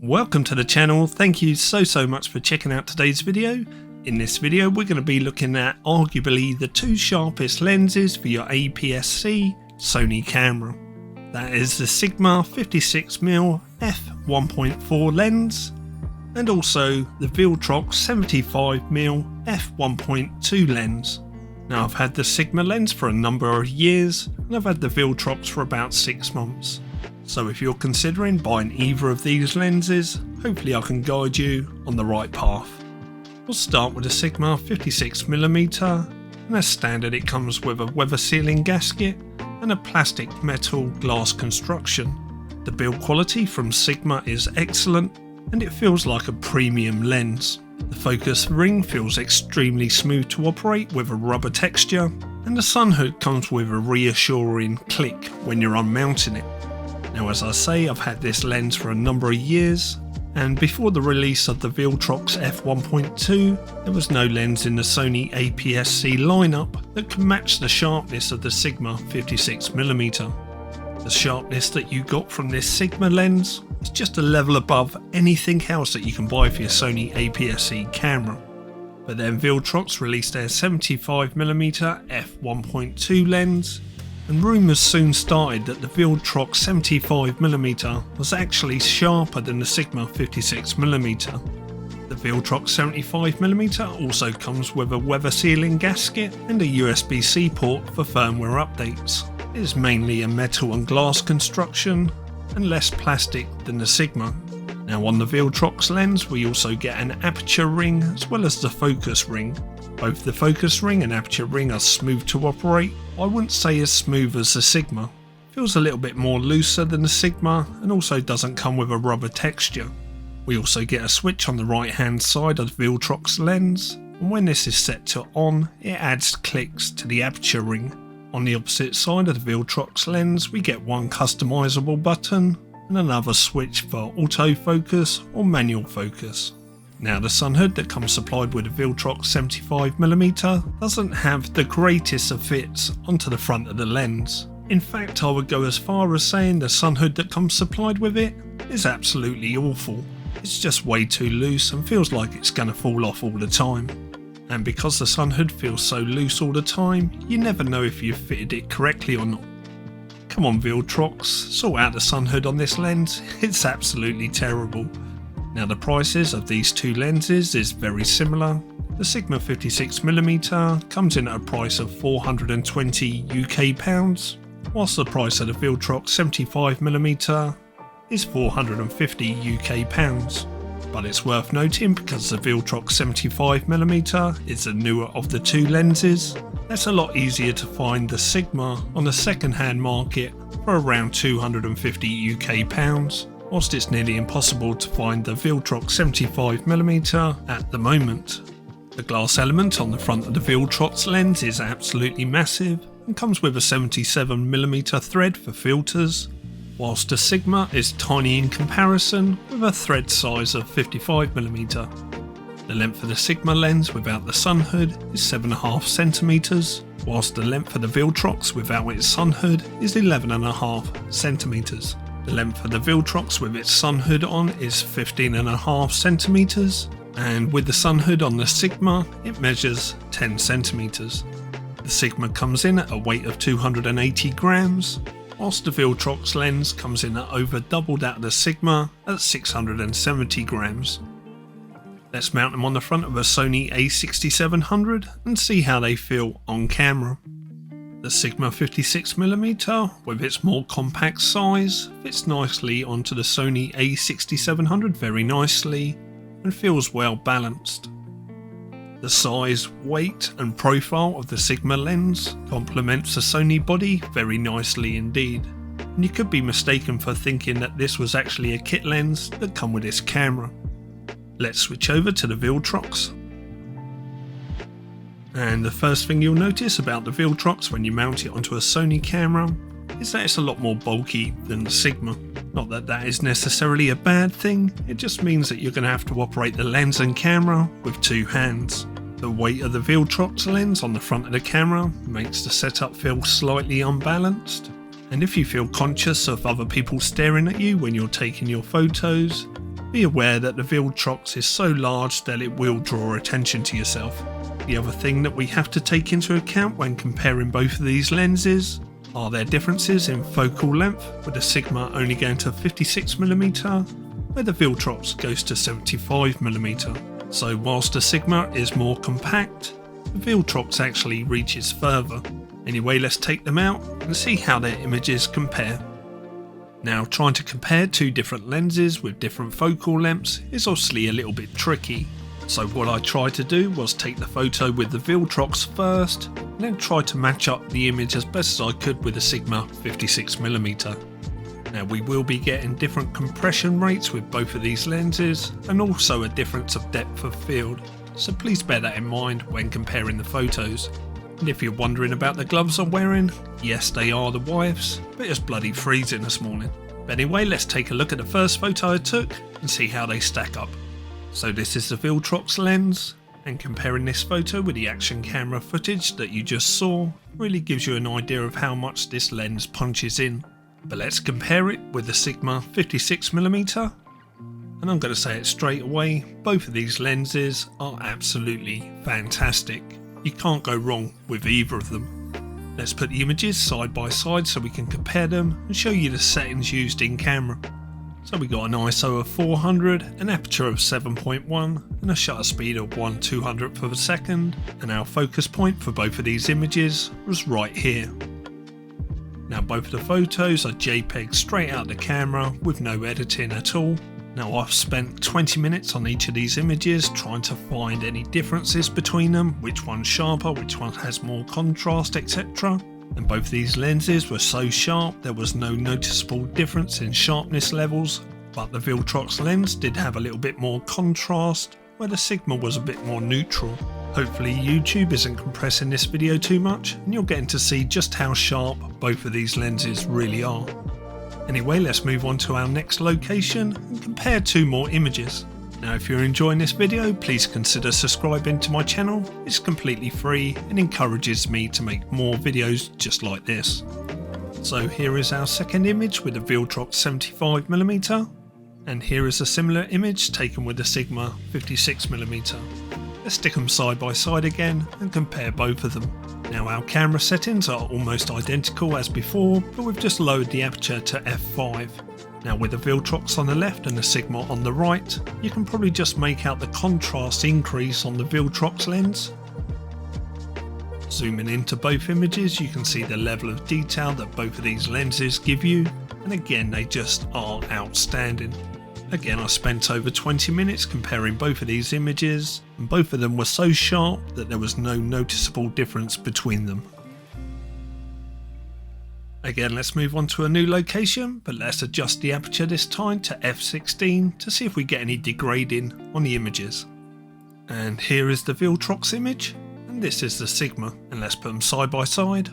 Welcome to the channel. Thank you so much for checking out today's video. In this video we're going to be looking at arguably the two sharpest lenses for your aps-c Sony camera. That is the Sigma 56mm F1.4 lens and also the VILTROX 75mm F1.2 lens. Now I've had the Sigma lens for a number of years and I've had the VILTROX for about 6 months. So if you're considering buying either of these lenses, hopefully I can guide you on the right path. We'll start with the Sigma 56mm, and as standard it comes with a weather sealing gasket and a plastic metal glass construction. The build quality from Sigma is excellent and it feels like a premium lens. The focus ring feels extremely smooth to operate with a rubber texture, and the sun hood comes with a reassuring click when you're unmounting it. Now as I say, I've had this lens for a number of years, and before the release of the VILTROX F1.2 there was no lens in the Sony aps-c lineup that could match the sharpness of the Sigma 56mm. The sharpness that you got from this Sigma lens is just a level above anything else that you can buy for your Sony aps-c camera. But then VILTROX released their 75mm F1.2 lens, and rumours soon started that the VILTROX 75mm was actually sharper than the Sigma 56mm. The VILTROX 75mm also comes with a weather sealing gasket and a USB-C port for firmware updates. It is mainly a metal and glass construction and less plastic than the Sigma. Now on the VILTROX lens we also get an aperture ring as well as the focus ring. Both the focus ring and aperture ring are smooth to operate. I wouldn't say as smooth as the Sigma. Feels a little bit more looser than the Sigma and also doesn't come with a rubber texture. We also get a switch on the right hand side of the VILTROX lens, and when this is set to on it adds clicks to the aperture ring. On the opposite side of the VILTROX lens we get one customizable button and another switch for autofocus or manual focus. Now the sun hood that comes supplied with the VILTROX 75mm doesn't have the greatest of fits onto the front of the lens. In fact, I would go as far as saying the sun hood that comes supplied with it is absolutely awful. It's just way too loose and feels like it's going to fall off all the time. And because the sun hood feels so loose all the time, you never know if you've fitted it correctly or not. Come on VILTROX, sort out the sun hood on this lens, it's absolutely terrible. Now the prices of these two lenses is very similar. The Sigma 56mm comes in at a price of 420 UK pounds, whilst the price of the VILTROX 75mm is 450 UK pounds. But it's worth noting, because the VILTROX 75mm is the newer of the two lenses, it's a lot easier to find the Sigma on the second hand market for around 250 UK pounds. Whilst it's nearly impossible to find the VILTROX 75mm at the moment. The glass element on the front of the VILTROX lens is absolutely massive and comes with a 77mm thread for filters, whilst the Sigma is tiny in comparison with a thread size of 55mm. The length of the Sigma lens without the sun hood is 7.5cm, whilst the length of the VILTROX without its sun hood is 11.5cm. The length of the VILTROX with its sun hood on is 15.5cm, and with the sun hood on the Sigma it measures 10cm. The Sigma comes in at a weight of 280 grams, whilst the VILTROX lens comes in at over double that of the Sigma at 670 grams. Let's mount them on the front of a Sony a6700 and see how they feel on camera. The Sigma 56mm, with its more compact size, fits nicely onto the Sony a6700 very nicely and feels well balanced. The size, weight and profile of the Sigma lens complements the Sony body very nicely indeed, and you could be mistaken for thinking that this was actually a kit lens that come with this camera. Let's switch over to the VILTROX. And the first thing you'll notice about the VILTROX when you mount it onto a Sony camera is that it's a lot more bulky than the Sigma. Not that that is necessarily a bad thing, it just means that you're going to have to operate the lens and camera with two hands. The weight of the VILTROX lens on the front of the camera makes the setup feel slightly unbalanced, and if you feel conscious of other people staring at you when you're taking your photos, be aware that the VILTROX is so large that it will draw attention to yourself. The other thing that we have to take into account when comparing both of these lenses are their differences in focal length, with the Sigma only going to 56mm, where the VILTROX goes to 75mm. So whilst the Sigma is more compact, the VILTROX actually reaches further. Anyway, let's take them out and see how their images compare. Now, trying to compare two different lenses with different focal lengths is obviously a little bit tricky. So what I tried to do was take the photo with the VILTROX first, and then try to match up the image as best as I could with the Sigma 56mm. Now, we will be getting different compression rates with both of these lenses, and also a difference of depth of field, so please bear that in mind when comparing the photos. And if you're wondering about the gloves I'm wearing, yes, they are the wife's, but it's bloody freezing this morning. But anyway, let's take a look at the first photo I took and see how they stack up. So this is the VILTROX lens, and comparing this photo with the action camera footage that you just saw really gives you an idea of how much this lens punches in. But let's compare it with the Sigma 56mm, and I'm going to say it straight away, both of these lenses are absolutely fantastic. You can't go wrong with either of them. Let's put the images side by side so we can compare them and show you the settings used in camera. So we got an ISO of 400, an aperture of 7.1 and a shutter speed of 1/200th of a second, and our focus point for both of these images was right here. Now both of the photos are JPEG straight out the camera with no editing at all. Now I've spent 20 minutes on each of these images trying to find any differences between them, which one's sharper, which one has more contrast, etc. And both these lenses were so sharp there was no noticeable difference in sharpness levels, but the VILTROX lens did have a little bit more contrast, where the Sigma was a bit more neutral. Hopefully YouTube isn't compressing this video too much and you're getting to see just how sharp both of these lenses really are. Anyway, let's move on to our next location and compare two more images. Now if you're enjoying this video, please consider subscribing to my channel. It's completely free and encourages me to make more videos just like this. So here is our second image with the VILTROX 75mm, and here is a similar image taken with the Sigma 56mm. Let's stick them side by side again and compare both of them. Now our camera settings are almost identical as before, but we've just lowered the aperture to f5. Now with the VILTROX on the left and the Sigma on the right, you can probably just make out the contrast increase on the VILTROX lens. Zooming into both images, you can see the level of detail that both of these lenses give you, and again they just are outstanding. Again, I spent over 20 minutes comparing both of these images, and both of them were so sharp that there was no noticeable difference between them. Again, let's move on to a new location, but let's adjust the aperture this time to f16 to see if we get any degrading on the images. And here is the VILTROX image, and this is the Sigma, and let's put them side by side.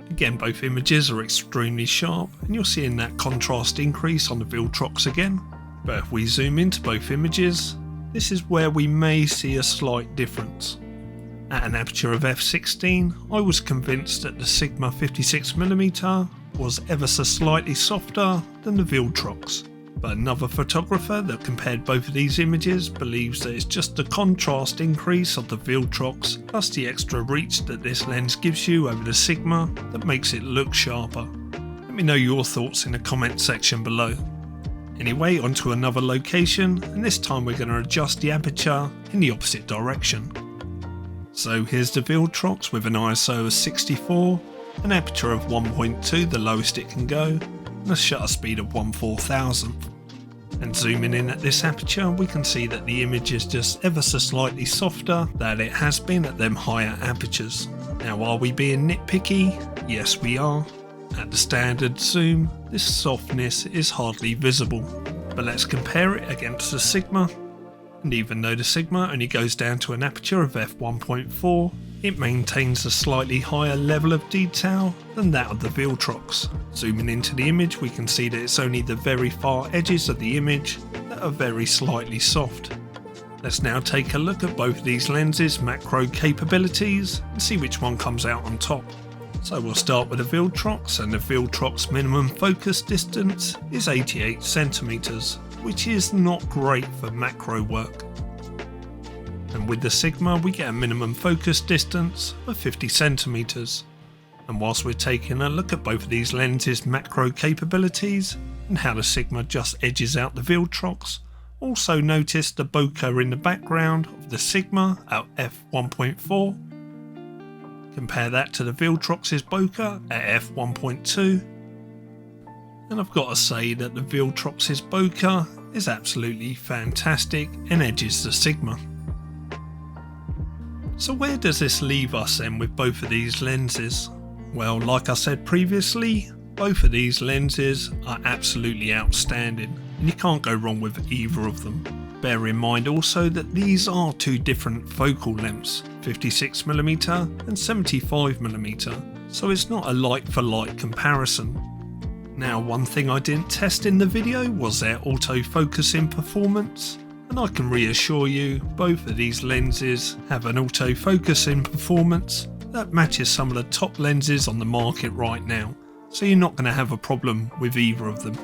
Again, both images are extremely sharp, and you're seeing that contrast increase on the VILTROX again. But if we zoom into both images, this is where we may see a slight difference. At an aperture of f16, I was convinced that the Sigma 56mm was ever so slightly softer than the VILTROX. But another photographer that compared both of these images believes that it's just the contrast increase of the VILTROX plus the extra reach that this lens gives you over the Sigma that makes it look sharper. Let me know your thoughts in the comment section below. Anyway, onto another location, and this time we're going to adjust the aperture in the opposite direction. So here's the VILTROX with an ISO of 64, an aperture of 1.2, the lowest it can go, and a shutter speed of 1/4000th. And zooming in at this aperture, we can see that the image is just ever so slightly softer than it has been at them higher apertures. Now are we being nitpicky? Yes we are. At the standard zoom, this softness is hardly visible, but let's compare it against the Sigma, and even though the Sigma only goes down to an aperture of f1.4, it maintains a slightly higher level of detail than that of the VILTROX. Zooming into the image, we can see that it's only the very far edges of the image that are very slightly soft. Let's now take a look at both these lenses' macro capabilities and see which one comes out on top. So we'll start with the VILTROX, and the VILTROX minimum focus distance is 88 cm, which is not great for macro work. And with the Sigma we get a minimum focus distance of 50cm. And whilst we're taking a look at both of these lenses' macro capabilities and how the Sigma just edges out the VILTROX, also notice the bokeh in the background of the Sigma at f1.4. Compare that to the VILTROX's bokeh at f1.2. And I've got to say that the VILTROX's bokeh is absolutely fantastic and edges the Sigma. So where does this leave us then with both of these lenses? Well, like I said previously, both of these lenses are absolutely outstanding and you can't go wrong with either of them. Bear in mind also that these are two different focal lengths, 56mm and 75mm, so it's not a like for like comparison. Now, one thing I didn't test in the video was their autofocusing performance, and I can reassure you both of these lenses have an autofocusing performance that matches some of the top lenses on the market right now, so you're not going to have a problem with either of them.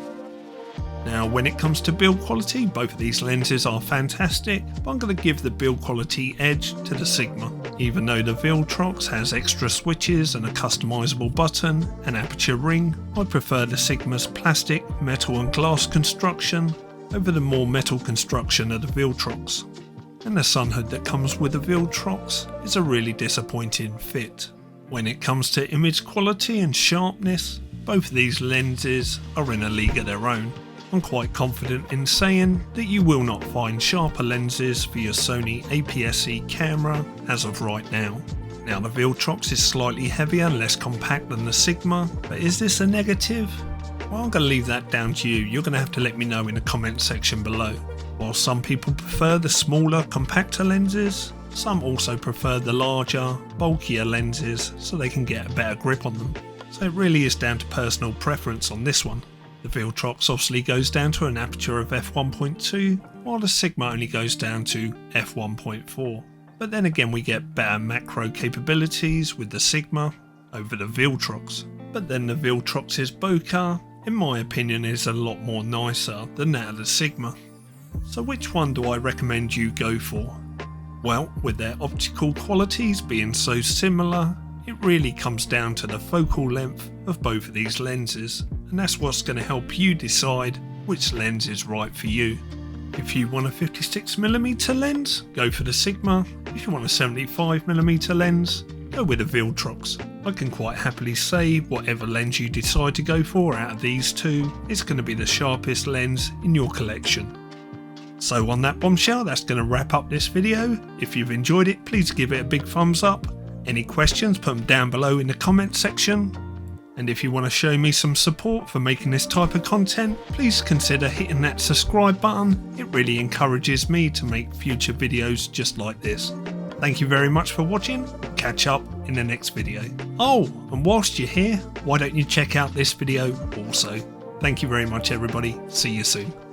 Now, when it comes to build quality, both of these lenses are fantastic, but I'm going to give the build quality edge to the Sigma. Even though the VILTROX has extra switches and a customizable button and aperture ring, I prefer the Sigma's plastic, metal and glass construction over the more metal construction of the VILTROX. And the sun hood that comes with the VILTROX is a really disappointing fit. When it comes to image quality and sharpness, both of these lenses are in a league of their own. I'm quite confident in saying that you will not find sharper lenses for your Sony aps-c camera as of right now. Now, the VILTROX is slightly heavier and less compact than the Sigma, but is this a negative? Well, I'm going to leave that down to you. You're going to have to let me know in the comment section below. While some people prefer the smaller, compactor lenses, some also prefer the larger, bulkier lenses so they can get a better grip on them. So it really is down to personal preference on this one. The VILTROX obviously goes down to an aperture of f1.2, while the Sigma only goes down to f1.4. But then again we get better macro capabilities with the Sigma over the VILTROX. But then the VILTROX's bokeh, in my opinion, is a lot more nicer than that of the Sigma. So which one do I recommend you go for? Well, with their optical qualities being so similar, it really comes down to the focal length of both of these lenses, and that's what's going to help you decide which lens is right for you. If you want a 56mm lens, go for the Sigma. If you want a 75mm lens, go with the VILTROX. I can quite happily say whatever lens you decide to go for out of these two is going to be the sharpest lens in your collection. So on that bombshell, that's going to wrap up this video. If you've enjoyed it, please give it a big thumbs up. Any questions, put them down below in the comment section. And if you want to show me some support for making this type of content, please consider hitting that subscribe button. It really encourages me to make future videos just like this. Thank you very much for watching. Catch up in the next video. Oh, and whilst you're here, why don't you check out this video also? Thank you very much everybody. See you soon.